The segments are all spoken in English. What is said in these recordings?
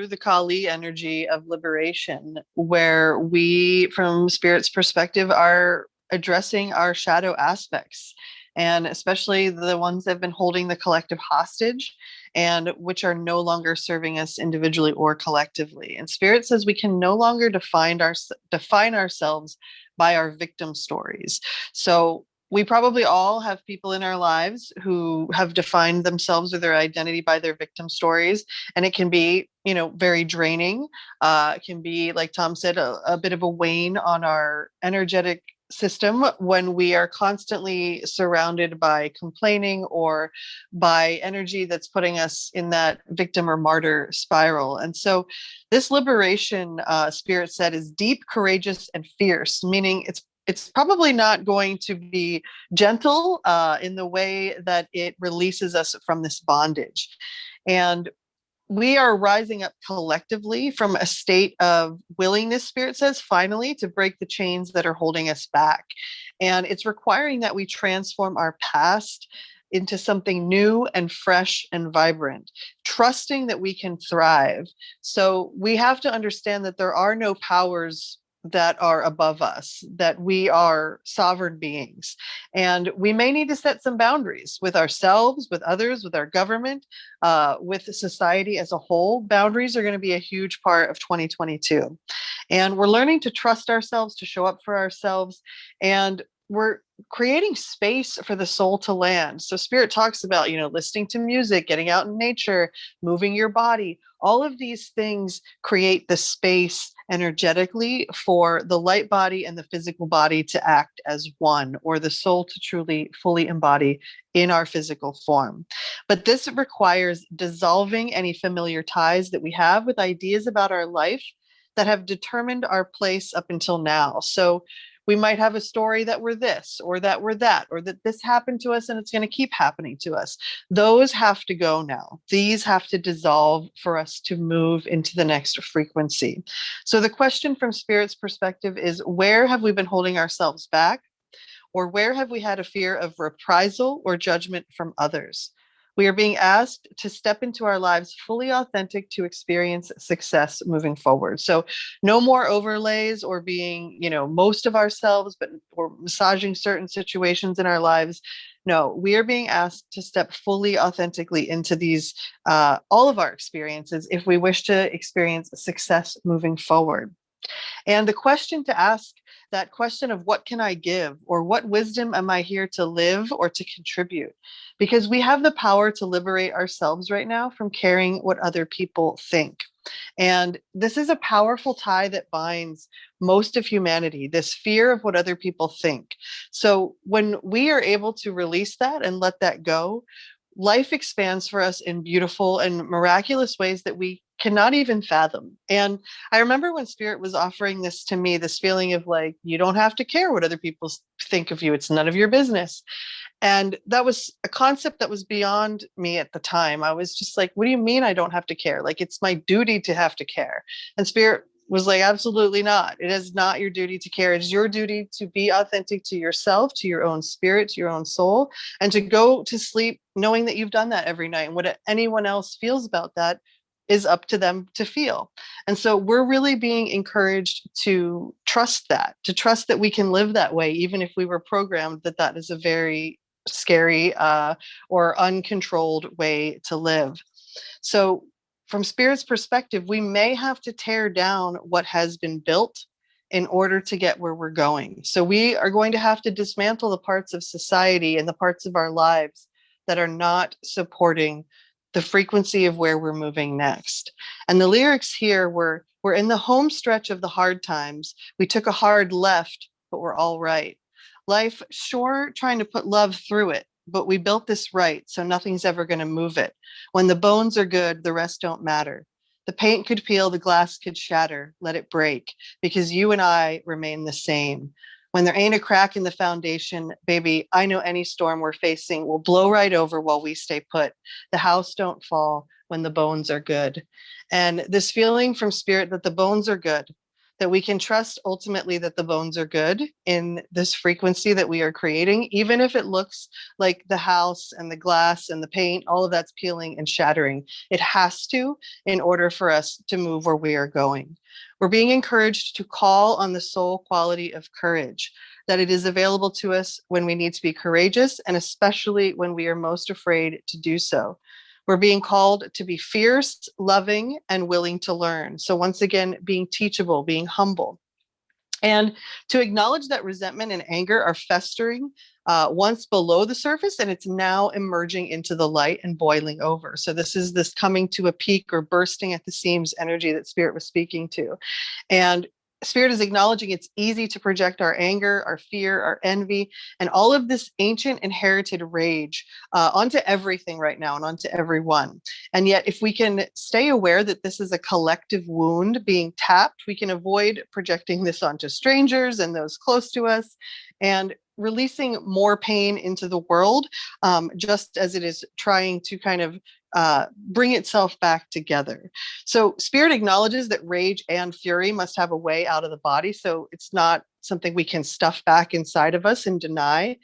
the Kali energy of liberation, where we, from Spirit's perspective, are addressing our shadow aspects, and especially the ones that have been holding the collective hostage and which are no longer serving us individually or collectively. And Spirit says we can no longer define ourselves by our victim stories. So we probably all have people in our lives who have defined themselves or their identity by their victim stories, and it can be, very draining. It can be, like Tom said, a bit of a wane on our energetic system when we are constantly surrounded by complaining or by energy that's putting us in that victim or martyr spiral. And so this liberation, Spirit said, is deep, courageous, and fierce, meaning it's probably not going to be gentle in the way that it releases us from this bondage. And we are rising up collectively from a state of willingness, Spirit says, finally, to break the chains that are holding us back. And it's requiring that we transform our past into something new and fresh and vibrant, trusting that we can thrive. So we have to understand that there are no powers that are above us, that we are sovereign beings. And we may need to set some boundaries with ourselves, with others, with our government, with society as a whole. Boundaries are going to be a huge part of 2022. And we're learning to trust ourselves, to show up for ourselves. And we're creating space for the soul to land. So Spirit talks about, listening to music, getting out in nature, moving your body. All of these things create the space energetically for the light body and the physical body to act as one, or the soul to truly fully embody in our physical form. But this requires dissolving any familiar ties that we have with ideas about our life that have determined our place up until now. So we might have a story that we're this, or that we're that, or that this happened to us and it's going to keep happening to us. Those have to go now. These have to dissolve for us to move into the next frequency. So the question from Spirit's perspective is, where have we been holding ourselves back? Or where have we had a fear of reprisal or judgment from others? We are being asked to step into our lives fully authentic to experience success moving forward. So no more overlays or being, most of ourselves, but or massaging certain situations in our lives. No, we are being asked to step fully authentically into these, all of our experiences, if we wish to experience success moving forward. And the question to ask, that question of what can I give, or what wisdom am I here to live or to contribute? Because we have the power to liberate ourselves right now from caring what other people think. And this is a powerful tie that binds most of humanity, this fear of what other people think. So when we are able to release that and let that go, life expands for us in beautiful and miraculous ways that we cannot even fathom. And I remember when Spirit was offering this to me, this feeling of like, you don't have to care what other people think of you. It's none of your business. And that was a concept that was beyond me at the time. I was just like, what do you mean I don't have to care? Like, it's my duty to have to care. And Spirit was like, absolutely not. It is not your duty to care. It is your duty to be authentic to yourself, to your own spirit, to your own soul, and to go to sleep knowing that you've done that every night. And what anyone else feels about that is up to them to feel. And so we're really being encouraged to trust that we can live that way, even if we were programmed that that is a very scary or uncontrolled way to live. So from Spirit's perspective, we may have to tear down what has been built in order to get where we're going. So we are going to have to dismantle the parts of society and the parts of our lives that are not supporting the frequency of where we're moving next. And the lyrics here were, we're in the home stretch of the hard times. We took a hard left, but we're all right. Life, sure, trying to put love through it, but we built this right, so nothing's ever going to move it. When the bones are good, the rest don't matter. The paint could peel, the glass could shatter, let it break, because you and I remain the same. When there ain't a crack in the foundation, baby, I know any storm we're facing will blow right over while we stay put. The house don't fall when the bones are good. And this feeling from Spirit that the bones are good, that we can trust ultimately that the bones are good in this frequency that we are creating, even if it looks like the house and the glass and the paint, all of that's peeling and shattering. It has to, in order for us to move where we are going. We're being encouraged to call on the soul quality of courage, that it is available to us when we need to be courageous, and especially when we are most afraid to do so. We're being called to be fierce, loving, and willing to learn. So once again, being teachable, being humble. And to acknowledge that resentment and anger are festering once below the surface, and it's now emerging into the light and boiling over. So this is this coming to a peak or bursting at the seams energy that Spirit was speaking to. And Spirit is acknowledging it's easy to project our anger, our fear, our envy, and all of this ancient inherited rage onto everything right now and onto everyone. And yet, if we can stay aware that this is a collective wound being tapped, we can avoid projecting this onto strangers and those close to us, and releasing more pain into the world, just as it is trying to kind of bring itself back together. So Spirit acknowledges that rage and fury must have a way out of the body. So it's not something we can stuff back inside of us and deny,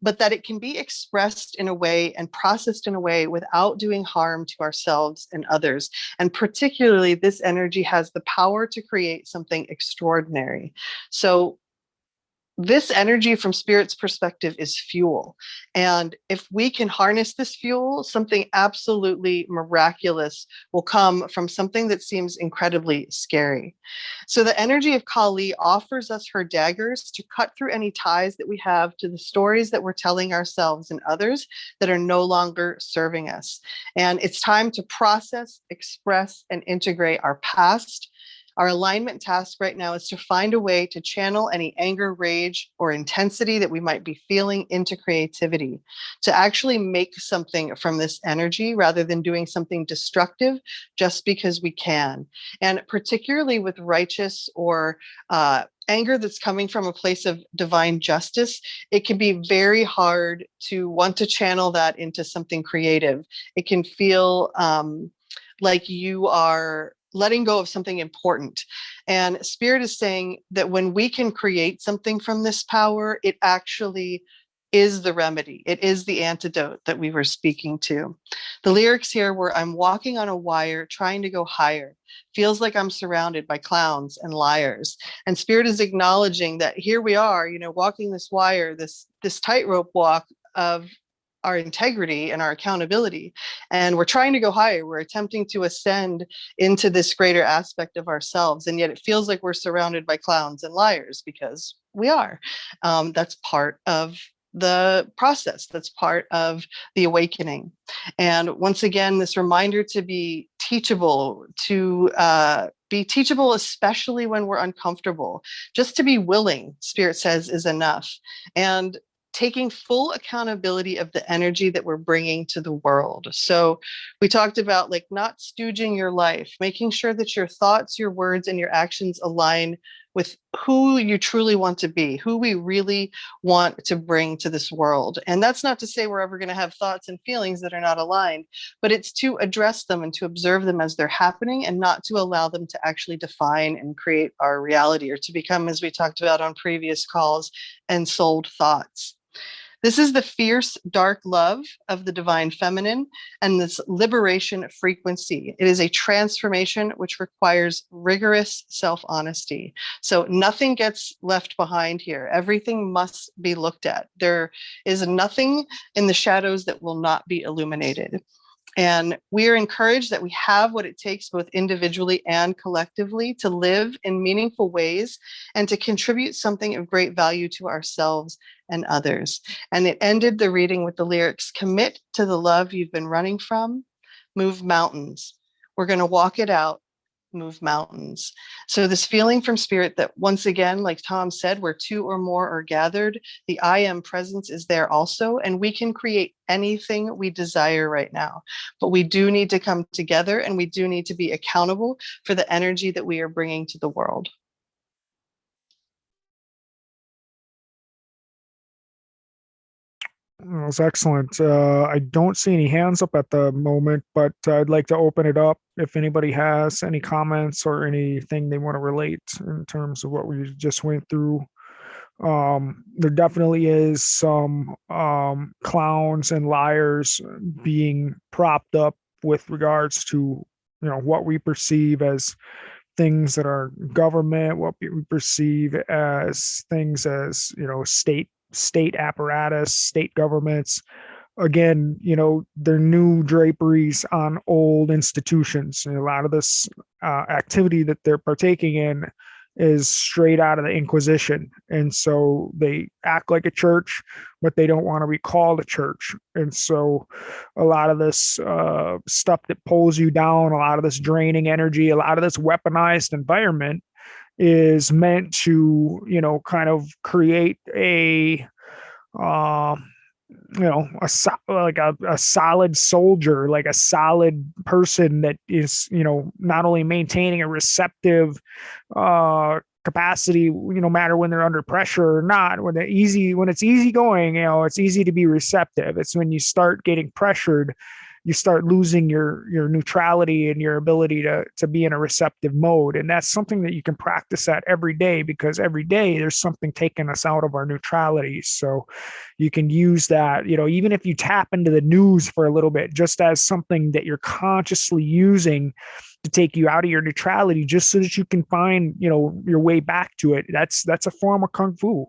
but that it can be expressed in a way and processed in a way without doing harm to ourselves and others. And particularly, this energy has the power to create something extraordinary. So this energy from Spirit's perspective is fuel. And if we can harness this fuel, something absolutely miraculous will come from something that seems incredibly scary. So the energy of Kali offers us her daggers to cut through any ties that we have to the stories that we're telling ourselves and others that are no longer serving us. And it's time to process, express, and integrate our past. Our alignment task right now is to find a way to channel any anger, rage, or intensity that we might be feeling into creativity, to actually make something from this energy rather than doing something destructive just because we can. And particularly with righteous or anger that's coming from a place of divine justice, it can be very hard to want to channel that into something creative. It can feel like you are letting go of something important. And Spirit is saying that when we can create something from this power, it actually is the remedy. It is the antidote that we were speaking to. The lyrics here were, I'm walking on a wire, trying to go higher. Feels like I'm surrounded by clowns and liars. And Spirit is acknowledging that here we are, walking this wire, this tightrope walk of our integrity and our accountability. And we're trying to go higher. We're attempting to ascend into this greater aspect of ourselves. And yet it feels like we're surrounded by clowns and liars, because we are. That's part of the process. That's part of the awakening. And once again, this reminder to be teachable, especially when we're uncomfortable. Just to be willing, Spirit says, is enough. And taking full accountability of the energy that we're bringing to the world. So we talked about not stooging your life, making sure that your thoughts, your words, and your actions align with who you truly want to be, who we really want to bring to this world. And that's not to say we're ever going to have thoughts and feelings that are not aligned, but it's to address them and to observe them as they're happening, and not to allow them to actually define and create our reality, or to become, as we talked about on previous calls, ensouled thoughts. This is the fierce, dark love of the divine feminine and this liberation frequency. It is a transformation which requires rigorous self-honesty. So nothing gets left behind here. Everything must be looked at. There is nothing in the shadows that will not be illuminated. And we are encouraged that we have what it takes, both individually and collectively, to live in meaningful ways and to contribute something of great value to ourselves and others. And it ended the reading with the lyrics, commit to the love you've been running from, move mountains. We're going to walk it out, move mountains. So this feeling from Spirit that, once again, like Tom said, where two or more are gathered, the I am presence is there also, and we can create anything we desire right now. But we do need to come together, and we do need to be accountable for the energy that we are bringing to the world. That was excellent. I don't see any hands up at the moment, but I'd like to open it up if anybody has any comments or anything they want to relate in terms of what we just went through. There definitely is some clowns and liars being propped up with regards to what we perceive as things that are government, what we perceive as things as state apparatus, state governments. Again, they're new draperies on old institutions, and a lot of this activity that they're partaking in is straight out of the Inquisition. And so they act like a church, but they don't want to be called a church. And so a lot of this stuff that pulls you down, a lot of this draining energy, a lot of this weaponized environment is meant to, kind of create a uh, like a solid soldier, like a solid person that is, not only maintaining a receptive capacity, no matter when they're under pressure or not. When it's easy going, it's easy to be receptive. It's when you start getting pressured, you start losing your neutrality and your ability to be in a receptive mode. And that's something that you can practice at every day, because every day there's something taking us out of our neutrality. So you can use that, even if you tap into the news for a little bit, just as something that you're consciously using to take you out of your neutrality, just so that you can find, your way back to it. That's a form of kung fu.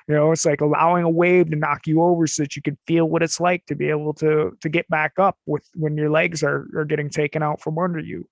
It's like allowing a wave to knock you over so that you can feel what it's like to be able to get back up with when your legs are getting taken out from under you.